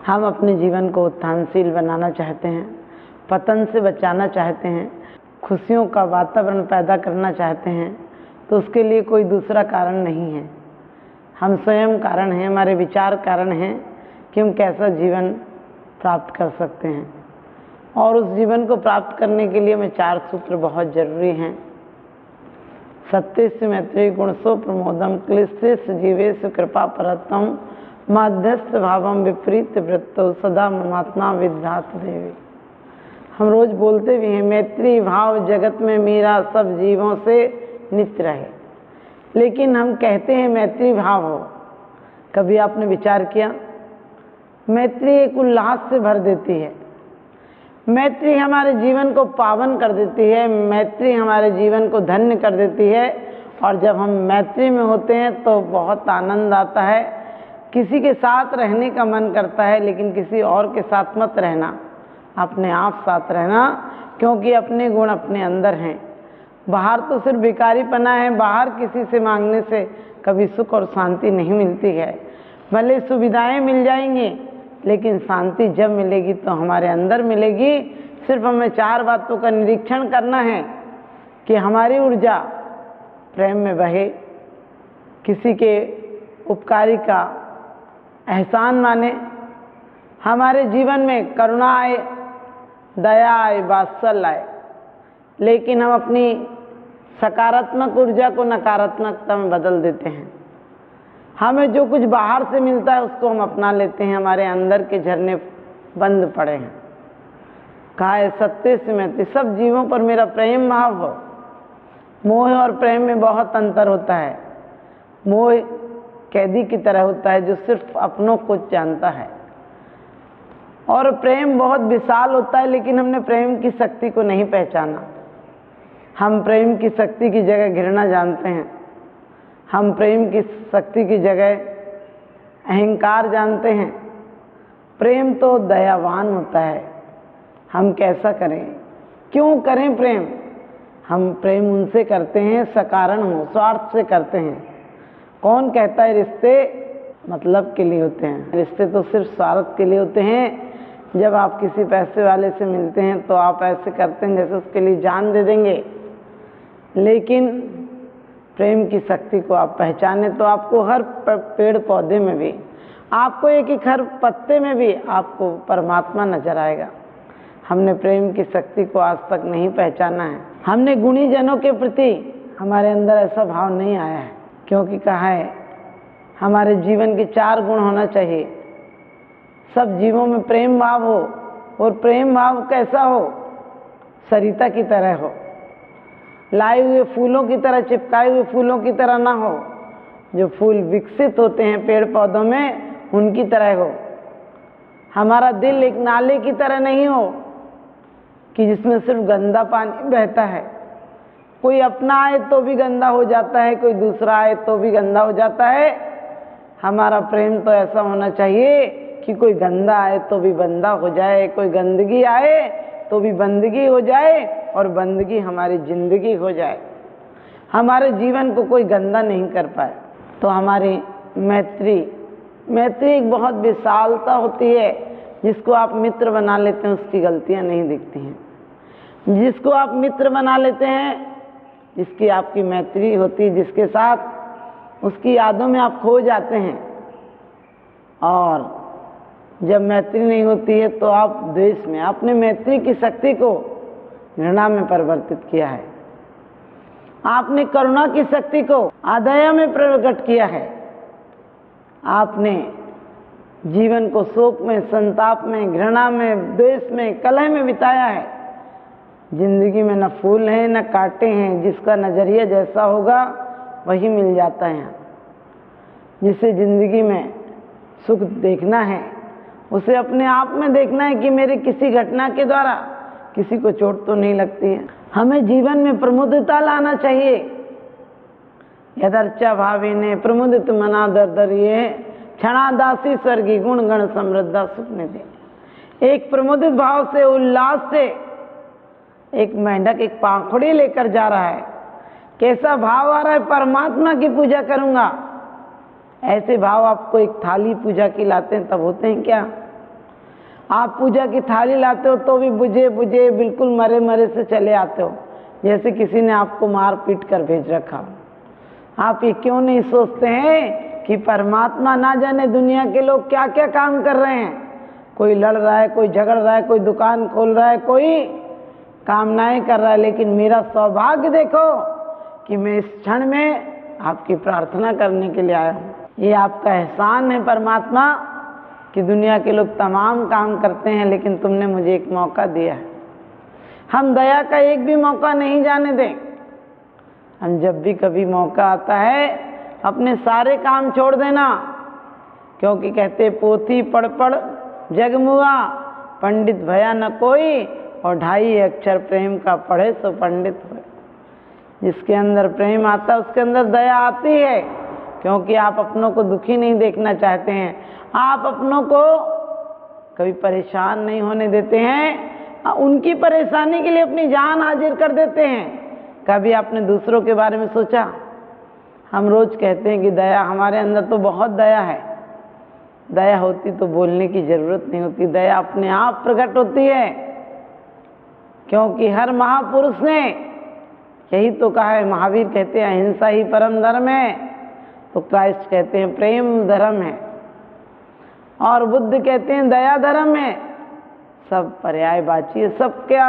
हम अपने जीवन को उत्थानशील बनाना चाहते हैं, पतन से बचाना चाहते हैं, खुशियों का वातावरण पैदा करना चाहते हैं, तो उसके लिए कोई दूसरा कारण नहीं है। हम स्वयं कारण हैं, हमारे विचार कारण हैं कि हम कैसा जीवन प्राप्त कर सकते हैं। और उस जीवन को प्राप्त करने के लिए हमें 4 सूत्र बहुत जरूरी हैं। सत्यस्य मैत्री गुणसो प्रमोदम क्लिष्टेषु जीवेषु कृपा परतम माध्यस्थ भावम विपरीत वृत्तो सदा ममात्मा विद्यात देवी। हम रोज बोलते भी हैं मैत्री भाव जगत में मेरा सब जीवों से नित्य रहे, लेकिन हम कहते हैं मैत्री भाव हो। कभी आपने विचार किया? मैत्री एक उल्लास से भर देती है, मैत्री हमारे जीवन को पावन कर देती है, मैत्री हमारे जीवन को धन्य कर देती है। और जब हम मैत्री में होते हैं तो बहुत आनंद आता है। किसी के साथ रहने का मन करता है, लेकिन किसी और के साथ मत रहना, अपने आप साथ रहना, क्योंकि अपने गुण अपने अंदर हैं। बाहर तो सिर्फ भिखारीपना है, बाहर किसी से मांगने से कभी सुख और शांति नहीं मिलती है। भले सुविधाएं मिल जाएंगी, लेकिन शांति जब मिलेगी तो हमारे अंदर मिलेगी। सिर्फ हमें 4 बातों का निरीक्षण करना है कि हमारी ऊर्जा प्रेम में बहे, किसी के उपकारी का एहसान माने, हमारे जीवन में करुणा आए, दया आए, वात्सल्य आए, लेकिन हम अपनी सकारात्मक ऊर्जा को नकारात्मकता में बदल देते हैं। हमें जो कुछ बाहर से मिलता है उसको हम अपना लेते हैं, हमारे अंदर के झरने बंद पड़े हैं। कहा है सत्य से मैत्री, सब जीवों पर मेरा प्रेम भाव हो। मोह और प्रेम में बहुत अंतर होता है। मोह कैदी की तरह होता है जो सिर्फ अपनों को जानता है, और प्रेम बहुत विशाल होता है, लेकिन हमने प्रेम की शक्ति को नहीं पहचाना। हम प्रेम की शक्ति की जगह घृणा जानते हैं, हम प्रेम की शक्ति की जगह अहंकार जानते हैं। प्रेम तो दयावान होता है। हम कैसा करें, क्यों करें प्रेम? हम प्रेम उनसे करते हैं सकारण हो, स्वार्थ से करते हैं। कौन कहता है रिश्ते मतलब के लिए होते हैं? रिश्ते तो सिर्फ स्वार्थ के लिए होते हैं। जब आप किसी पैसे वाले से मिलते हैं तो आप ऐसे करते हैं जैसे उसके लिए जान दे देंगे, लेकिन प्रेम की शक्ति को आप पहचाने तो आपको हर पेड़ पौधे में भी, आपको एक हर पत्ते में भी आपको परमात्मा नजर आएगा। हमने प्रेम की शक्ति को आज तक नहीं पहचाना है। हमने गुणी जनों के प्रति हमारे अंदर ऐसा भाव नहीं आया है, क्योंकि कहा है हमारे जीवन के 4 गुण होना चाहिए। सब जीवों में प्रेम भाव हो, और प्रेम भाव कैसा हो? सरिता की तरह हो, लाए हुए फूलों की तरह, चिपकाए हुए फूलों की तरह ना हो। जो फूल विकसित होते हैं पेड़ पौधों में उनकी तरह हो। हमारा दिल एक नाले की तरह नहीं हो कि जिसमें सिर्फ गंदा पानी बहता है। कोई अपना आए तो भी गंदा हो जाता है, कोई दूसरा आए तो भी गंदा हो जाता है। हमारा प्रेम तो ऐसा होना चाहिए कि कोई गंदा आए तो भी बंदा हो जाए, कोई गंदगी आए तो भी बंदगी हो जाए, और बंदगी हमारी जिंदगी हो जाए। हमारे जीवन को कोई गंदा नहीं कर पाए। तो हमारी मैत्री एक बहुत विशालता होती है। जिसको आप मित्र बना लेते हैं उसकी गलतियां नहीं दिखती हैं। जिसको आप मित्र बना लेते हैं, जिसकी आपकी मैत्री होती है, जिसके साथ उसकी यादों में आप खो जाते हैं। और जब मैत्री नहीं होती है तो आप द्वेष में, आपने मैत्री की शक्ति को घृणा में परिवर्तित किया है। आपने करुणा की शक्ति को अदया में प्रकट किया है। आपने जीवन को शोक में, संताप में, घृणा में, द्वेष में, कलह में बिताया है। जिंदगी में न फूल हैं न कांटे हैं, जिसका नजरिया जैसा होगा वही मिल जाता है। जिसे जिंदगी में सुख देखना है उसे अपने आप में देखना है कि मेरे किसी घटना के द्वारा किसी को चोट तो नहीं लगती है। हमें जीवन में प्रमुदिता लाना चाहिए। यदर्चा भाविने प्रमुदित मना दरदरिये क्षणादासी स्वर्गी गुण गण समृद्धा सुख निधि। एक प्रमुदित भाव से, उल्लास से एक मेंढक एक पाखुड़ी लेकर जा रहा है। कैसा भाव आ रहा है? परमात्मा की पूजा करूंगा। ऐसे भाव आपको एक थाली पूजा की लाते हैं तब होते हैं क्या? आप पूजा की थाली लाते हो तो भी बुझे बुझे बिल्कुल मरे मरे से चले आते हो, जैसे किसी ने आपको मार पीट कर भेज रखा हो। आप ये क्यों नहीं सोचते हैं कि परमात्मा ना जाने दुनिया के लोग क्या क्या काम कर रहे हैं। कोई लड़ रहा है, कोई झगड़ रहा है, कोई दुकान खोल रहा है, कोई कामनाएं कर रहा है, लेकिन मेरा सौभाग्य देखो कि मैं इस क्षण में आपकी प्रार्थना करने के लिए आया हूँ। ये आपका एहसान है परमात्मा कि दुनिया के लोग तमाम काम करते हैं, लेकिन तुमने मुझे एक मौका दिया है। हम दया का एक भी मौका नहीं जाने दें। हम जब भी कभी मौका आता है अपने सारे काम छोड़ देना, क्योंकि कहते पोथी पढ़ पढ़ जगमुआ, पंडित भया न कोई, और 2.5 अक्षर प्रेम का पढ़े सो पंडित हुए। जिसके अंदर प्रेम आता है उसके अंदर दया आती है, क्योंकि आप अपनों को दुखी नहीं देखना चाहते हैं। आप अपनों को कभी परेशान नहीं होने देते हैं, उनकी परेशानी के लिए अपनी जान हाजिर कर देते हैं। कभी आपने दूसरों के बारे में सोचा? हम रोज कहते हैं कि दया, हमारे अंदर तो बहुत दया है। दया होती तो बोलने की जरूरत नहीं होती, दया अपने आप प्रकट होती है, क्योंकि हर महापुरुष ने यही तो कहा है। महावीर कहते हैं अहिंसा ही परम धर्म है, तो क्राइस्ट कहते हैं प्रेम धर्म है, और बुद्ध कहते हैं दया धर्म है। सब पर्यायवाची है, सबका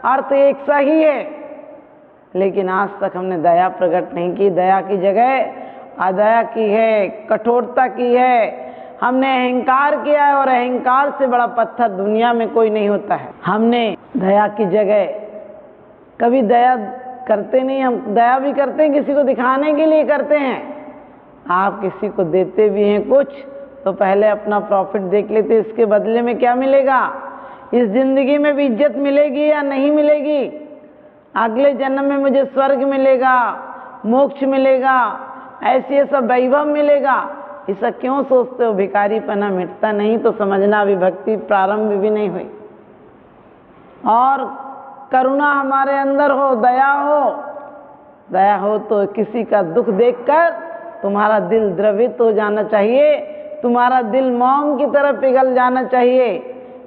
अर्थ एक सा ही है, लेकिन आज तक हमने दया प्रकट नहीं की। दया की जगह अदया की है, कठोरता की है। हमने अहंकार किया है, और अहंकार से बड़ा पत्थर दुनिया में कोई नहीं होता है। हमने दया की जगह कभी दया करते नहीं। हम दया भी करते हैं किसी को दिखाने के लिए करते हैं। आप किसी को देते भी हैं कुछ तो पहले अपना प्रॉफिट देख लेते, इसके बदले में क्या मिलेगा, इस जिंदगी में भी इज्जत मिलेगी या नहीं मिलेगी, अगले जन्म में मुझे स्वर्ग मिलेगा, मोक्ष मिलेगा, ऐसे ऐसा वैभव मिलेगा। ऐसा क्यों सोचते हो? भिखारीपना मिटता नहीं तो समझना अभी भक्ति प्रारंभ भी नहीं हुई। और करुणा हमारे अंदर हो, दया हो। दया हो तो किसी का दुख देखकर तुम्हारा दिल द्रवित हो जाना चाहिए, तुम्हारा दिल मोम की तरह पिघल जाना चाहिए।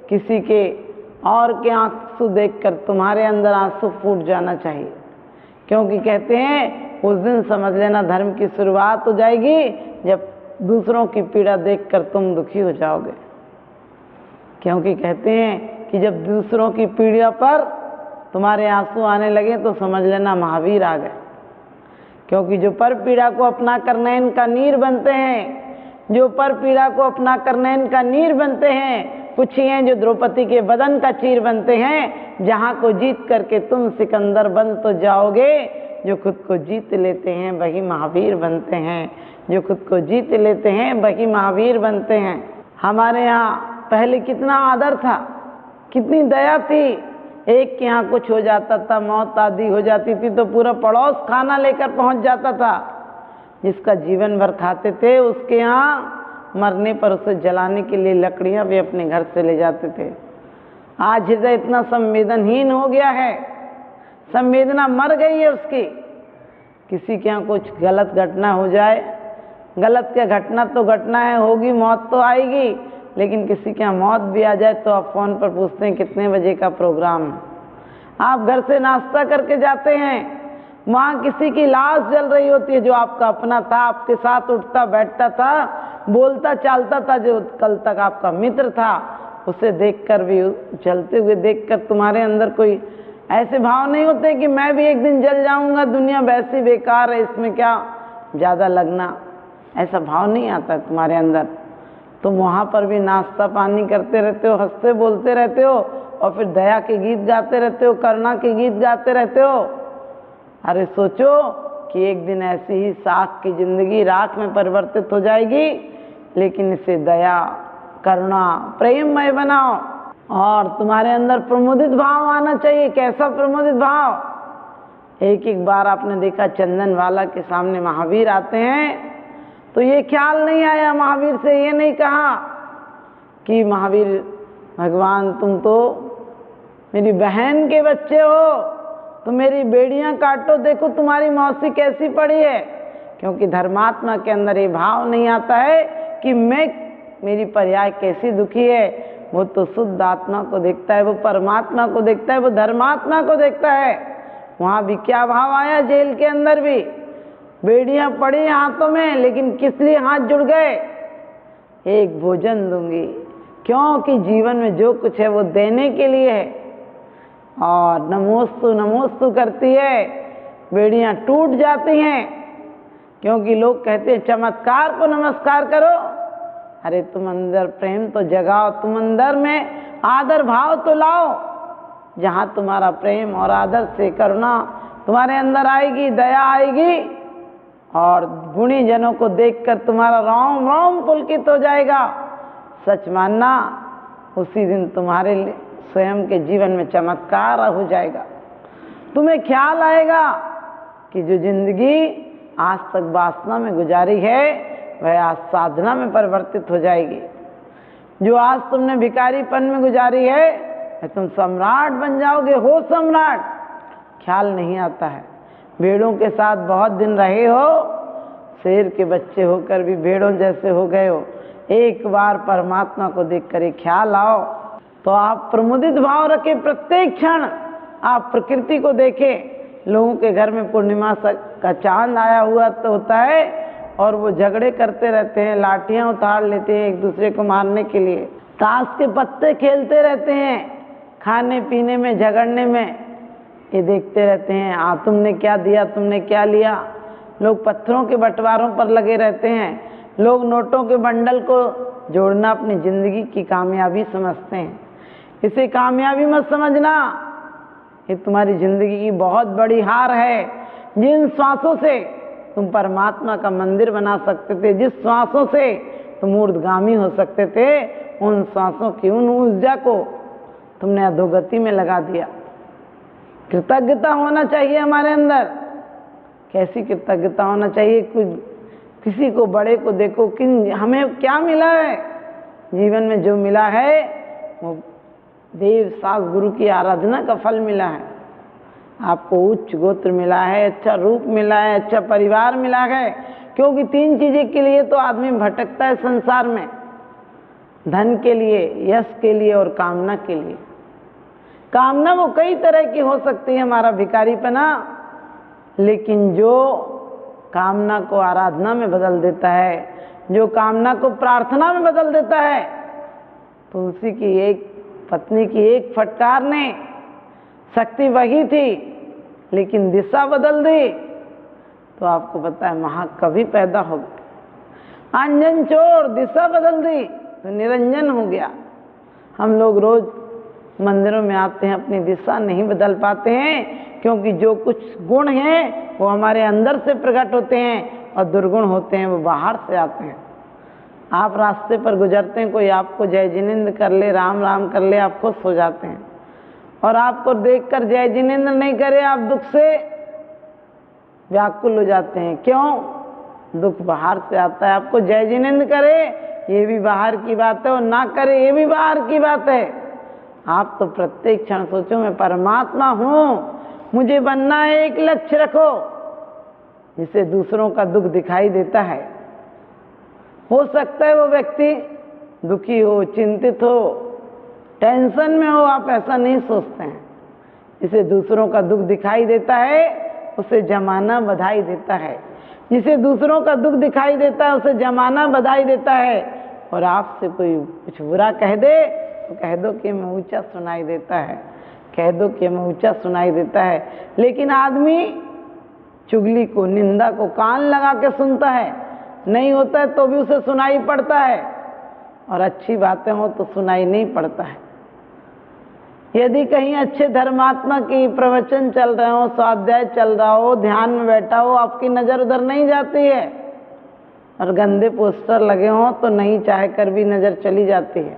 किसी के और के आंसू देखकर तुम्हारे अंदर आंसू फूट जाना चाहिए, क्योंकि कहते हैं उस दिन समझ लेना धर्म की शुरुआत हो जाएगी जब दूसरों की पीड़ा देखकर तुम दुखी हो जाओगे। क्योंकि कहते हैं कि जब दूसरों की पीड़ा पर तुम्हारे आंसू आने लगे तो समझ लेना महावीर आ गए। क्योंकि जो पर पीड़ा को अपना कर नयन का नीर बनते हैं, जो पर पीड़ा को अपना कर नयन का नीर बनते हैं, कुछ ही हैं जो द्रौपदी के बदन का चीर बनते हैं। जहाँ को जीत करके तुम सिकंदर बन तो जाओगे, जो खुद को जीत लेते हैं वही महावीर बनते हैं। जो खुद को जीत लेते हैं वही महावीर बनते हैं। हमारे यहाँ पहले कितना आदर था, कितनी दया थी। एक के यहाँ कुछ हो जाता था, मौत आदि हो जाती थी तो पूरा पड़ोस खाना लेकर पहुंच जाता था। जिसका जीवन भर खाते थे उसके यहाँ मरने पर उसे जलाने के लिए लकड़ियाँ भी अपने घर से ले जाते थे। आज हृदय इतना संवेदनहीन हो गया है, संवेदना मर गई है उसकी। किसी के यहाँ कुछ गलत घटना हो जाए, गलत क्या घटना तो घटना है, होगी, मौत तो आएगी, लेकिन किसी के यहाँ मौत भी आ जाए तो आप फ़ोन पर पूछते हैं कितने बजे का प्रोग्राम है। आप घर से नाश्ता करके जाते हैं, वहाँ किसी की लाश जल रही होती है जो आपका अपना था, आपके साथ उठता बैठता था, बोलता चालता था, जो कल तक आपका मित्र था। उसे देखकर भी, जलते हुए देखकर तुम्हारे अंदर कोई ऐसे भाव नहीं होते कि मैं भी एक दिन जल जाऊंगा, दुनिया वैसी बेकार है, इसमें क्या ज़्यादा लगना, ऐसा भाव नहीं आता है तुम्हारे अंदर। तुम वहाँ पर भी नाश्ता पानी करते रहते हो, हंसते बोलते रहते हो, और फिर दया के गीत गाते रहते हो, करुणा के गीत गाते रहते हो। अरे सोचो कि एक दिन ऐसी ही साख की जिंदगी राख में परिवर्तित हो जाएगी, लेकिन इसे दया करुणा प्रेममय बनाओ और तुम्हारे अंदर प्रमुदित भाव आना चाहिए। कैसा प्रमुदित भाव? एक एक बार आपने देखा चंदन वाला के सामने महावीर आते हैं तो ये ख्याल नहीं आया, महावीर से ये नहीं कहा कि महावीर भगवान तुम तो मेरी बहन के बच्चे हो, तो मेरी बेड़ियां काटो, देखो तुम्हारी मौसी कैसी पड़ी है। क्योंकि धर्मात्मा के अंदर ये भाव नहीं आता है कि मेरी पर्याय कैसी दुखी है, वो तो शुद्ध आत्मा को देखता है, वो परमात्मा को देखता है, वो धर्मात्मा को देखता है। वहाँ भी क्या भाव आया, जेल के अंदर भी बेड़ियां पड़ी हाथों में, लेकिन किस लिए हाथ जुड़ गए? एक भोजन दूंगी, क्योंकि जीवन में जो कुछ है वो देने के लिए है। और नमोस्तु नमोस्तु करती है, बेड़ियां टूट जाती हैं, क्योंकि लोग कहते हैं चमत्कार को नमस्कार करो। अरे तुम अंदर प्रेम तो जगाओ, तुम अंदर में आदर भाव तो लाओ। जहाँ तुम्हारा प्रेम और आदर से करुणा तुम्हारे अंदर आएगी, दया आएगी, और गुणी जनों को देखकर तुम्हारा रोम रोम पुलकित हो जाएगा। सच मानना, उसी दिन तुम्हारे स्वयं के जीवन में चमत्कार हो जाएगा। तुम्हें ख्याल आएगा कि जो जिंदगी आज तक वासना में गुजारी है वह आज साधना में परिवर्तित हो जाएगी। जो आज तुमने भिखारीपन में गुजारी है तुम सम्राट बन जाओगे, हो सम्राट। ख्याल नहीं आता है, भेड़ों के साथ बहुत दिन रहे हो, शेर के बच्चे होकर भी भेड़ों जैसे हो गए हो। एक बार परमात्मा को देखकर एक ख्याल आओ तो आप प्रमुदित भाव रखें। प्रत्येक क्षण आप प्रकृति को देखें। लोगों के घर में पूर्णिमा का चांद आया हुआ तो होता है और वो झगड़े करते रहते हैं, लाठियां उतार लेते हैं एक दूसरे को मारने के लिए, ताश के पत्ते खेलते रहते हैं, खाने पीने में झगड़ने में ये देखते रहते हैं, तुमने क्या दिया, तुमने क्या लिया। लोग पत्थरों के बंटवारों पर लगे रहते हैं। लोग नोटों के बंडल को जोड़ना अपनी जिंदगी की कामयाबी समझते हैं। इसे कामयाबी मत समझना, ये तुम्हारी जिंदगी की बहुत बड़ी हार है। जिन श्वासों से तुम परमात्मा का मंदिर बना सकते थे, जिस श्वासों से तुम ऊर्ध्वगामी हो सकते थे, उन श्वासों की उन ऊर्जा को तुमने अधोगति में लगा दिया। कृतज्ञता होना चाहिए हमारे अंदर। कैसी कृतज्ञता होना चाहिए? किसी को बड़े को देखो कि हमें क्या मिला है, जीवन में जो मिला है वो देव सास गुरु की आराधना का फल मिला है। आपको उच्च गोत्र मिला है, अच्छा रूप मिला है, अच्छा परिवार मिला है। क्योंकि तीन चीजें के लिए तो आदमी भटकता है संसार में, धन के लिए, यश के लिए और कामना के लिए। कामना वो कई तरह की हो सकती है, हमारा भिखारीपना, लेकिन जो कामना को आराधना में बदल देता है, जो कामना को प्रार्थना में बदल देता है, तुलसी की एक पत्नी की एक फटकार ने, शक्ति वही थी लेकिन दिशा बदल दी, तो आपको पता है महाकवि पैदा हो गया। अंजन चोर, दिशा बदल दी तो निरंजन हो गया। हम लोग रोज मंदिरों में आते हैं, अपनी दिशा नहीं बदल पाते हैं, क्योंकि जो कुछ गुण हैं वो हमारे अंदर से प्रकट होते हैं और दुर्गुण होते हैं वो बाहर से आते हैं। आप रास्ते पर गुजरते हैं, कोई आपको जय जिनेंद्र कर ले, राम राम कर ले, आप खुश हो जाते हैं, और आपको देखकर जय जिनेंद्र नहीं करे आप दुख से व्याकुल हो जाते हैं। क्यों? दुख बाहर से आता है। आपको जय जिनेंद्र करे ये भी बाहर की बात है, और ना करे ये भी बाहर की बात है। आप तो प्रत्येक क्षण सोचो मैं परमात्मा हूँ, मुझे बनना है, एक लक्ष्य रखो जिसे दूसरों का दुख दिखाई देता है। हो सकता है वो व्यक्ति दुखी हो, चिंतित हो, टेंशन में हो, आप ऐसा नहीं सोचते हैं। जिसे दूसरों का दुख दिखाई देता है उसे जमाना बधाई देता है। जिसे दूसरों का दुख दिखाई देता है उसे जमाना बधाई देता है। और आपसे कोई कुछ बुरा कह दे तो कह दो कि मैं ऊंचा सुनाई देता है, कह दो कि मैं ऊंचा सुनाई देता है। लेकिन आदमी चुगली को, निंदा को कान लगा के सुनता है, नहीं होता है तो भी उसे सुनाई पड़ता है, और अच्छी बातें हो तो सुनाई नहीं पड़ता है। यदि कहीं अच्छे धर्मात्मा की प्रवचन चल रहे हो, स्वाध्याय चल रहा हो, ध्यान में बैठा हो, आपकी नज़र उधर नहीं जाती है, और गंदे पोस्टर लगे हों तो नहीं चाह कर भी नज़र चली जाती है।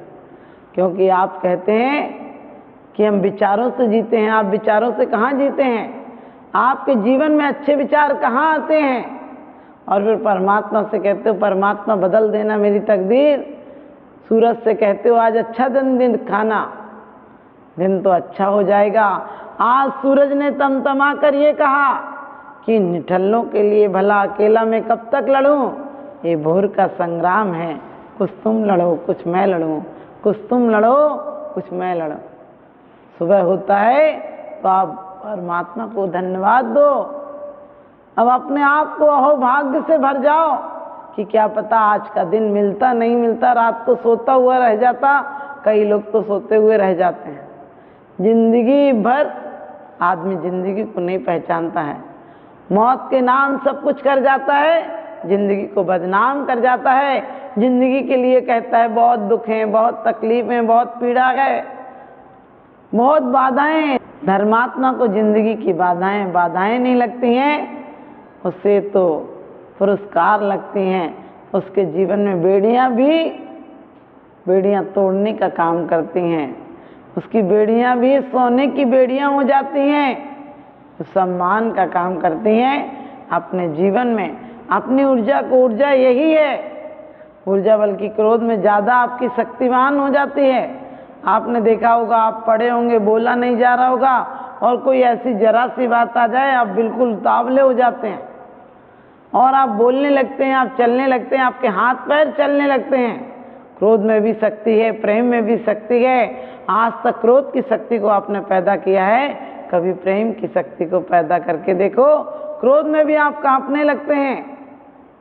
क्योंकि आप कहते हैं कि हम विचारों से जीते हैं। आप विचारों से कहाँ जीते हैं? आपके जीवन में अच्छे विचार कहाँ आते हैं? और फिर परमात्मा से कहते हो परमात्मा बदल देना मेरी तकदीर। सूरज से कहते हो आज अच्छा दिन खाना, दिन तो अच्छा हो जाएगा। आज सूरज ने तमतमा कर ये कहा कि निठल्लों के लिए भला अकेला मैं कब तक लड़ूं, ये भोर का संग्राम है, कुछ तुम लड़ो कुछ मैं लड़ूं, कुछ तुम लड़ो, कुछ मैं लड़ो। सुबह होता है तो आप परमात्मा को धन्यवाद दो। अब अपने आप को अहोभाग्य से भर जाओ कि क्या पता आज का दिन मिलता नहीं मिलता, रात को सोता हुआ रह जाता। कई लोग तो सोते हुए रह जाते हैं। जिंदगी भर आदमी जिंदगी को नहीं पहचानता है, मौत के नाम सब कुछ कर जाता है, जिंदगी को बदनाम कर जाता है। जिंदगी के लिए कहता है बहुत दुख है, बहुत तकलीफ है, बहुत पीड़ा है, बहुत बाधाएं। धर्मात्मा को जिंदगी की बाधाएं नहीं लगती हैं, उससे तो पुरस्कार लगती हैं। उसके जीवन में बेड़ियां तोड़ने का काम करती हैं। उसकी बेड़ियां भी सोने की बेड़ियां हो जाती हैं, तो सम्मान का काम करती हैं। अपने जीवन में अपनी ऊर्जा यही है। ऊर्जा बल्कि क्रोध में ज़्यादा आपकी शक्तिवान हो जाती है। आपने देखा होगा, आप पढ़े होंगे, बोला नहीं जा रहा होगा, और कोई ऐसी जरा सी बात आ जाए आप बिल्कुल उतावले हो जाते हैं और आप बोलने लगते हैं, आप चलने लगते हैं, आपके हाथ पैर चलने लगते हैं। क्रोध में भी शक्ति है, प्रेम में भी शक्ति है। आज तक क्रोध की शक्ति को आपने पैदा किया है, कभी प्रेम की शक्ति को पैदा करके देखो। क्रोध में भी आप कांपने लगते हैं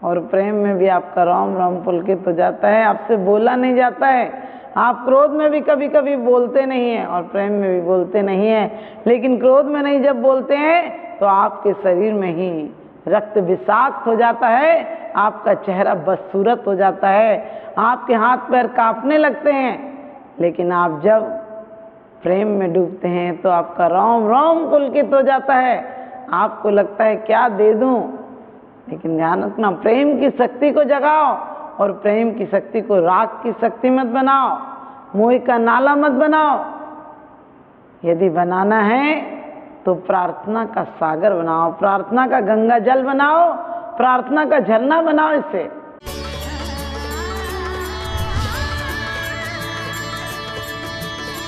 और प्रेम में भी आपका रोम रोम पुलकित हो जाता है, आपसे बोला नहीं जाता है। आप क्रोध में भी कभी कभी बोलते नहीं हैं और प्रेम में भी बोलते नहीं हैं, लेकिन क्रोध में नहीं जब बोलते हैं तो आपके शरीर में ही रक्त विषाक्त हो जाता है, आपका चेहरा बदसूरत हो जाता है, आपके हाथ पैर कांपने लगते हैं। लेकिन आप जब प्रेम में डूबते हैं तो आपका रोम रोम पुलकित हो जाता है, आपको लगता है क्या दे दूं। लेकिन ध्यान रखना, प्रेम की शक्ति को जगाओ और प्रेम की शक्ति को राग की शक्ति मत बनाओ, मोह का नाला मत बनाओ। यदि बनाना है तो प्रार्थना का सागर बनाओ, प्रार्थना का गंगा जल बनाओ, प्रार्थना का झरना बनाओ। इससे